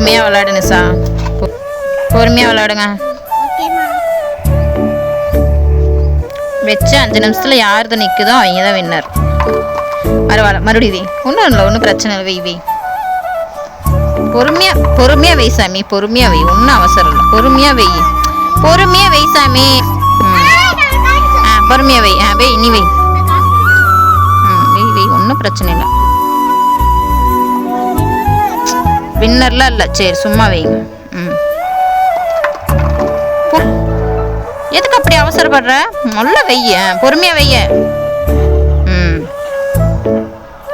பொறுமையாக விளையாடு நிஷா, பொறுமையாக விளையாடுங்க. வச்சு 5 நிமிஷத்தில் யாருது நிற்குதோ அவங்க தான் வின்னர். பரவாயில்ல, மறுபடியும் வை. ஒன்றும் இல்லை, ஒன்றும் பிரச்சனை இல்லை, வை வை. பொறுமையாக வை சாமி, பொறுமையாக வை, ஒன்றும் அவசரம் இல்லை, பொறுமையாக வை, பொறுமையாக வை சாமி. பொறுமையாக வை. வை, நீ வை. வை வை, ஒன்றும் பிரச்சனை இல்லை. வின்னர்லாம் இல்லை, சரி சும்மா வைங்க. எதுக்கு அப்படி அவசரப்படுற? நல்ல வைய, பொறுமையா வைய.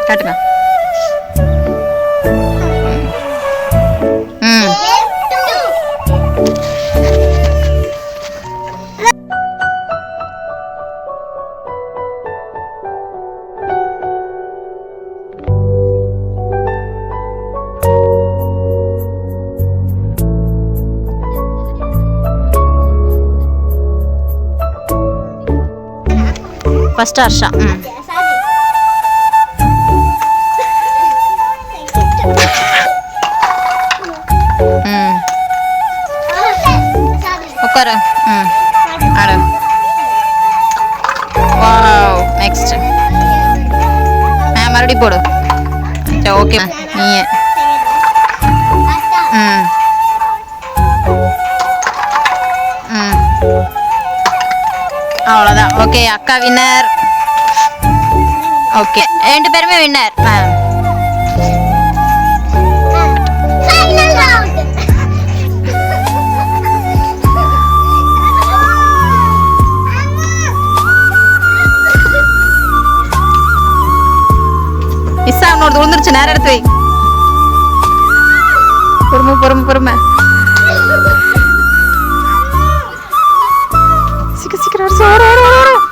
காட்டுங்க. ஃபர்ஸ்ட் ஹர்ஷா. உட்காரு. ஆடு. Wow, next. மறுபடியும் போடு. சரி, ஓகே. நீ அவ்வளோதான். ஓகே, அக்கா வின்னர். ஓகே, 2 பேருமே வின்னர். மிஸ் அவனோட விழுந்துருச்சு, நேரம் எடுத்து வை. பொறுமை பொறுமை பொறுமை. சீக்கிரம் சீக்கிரம்.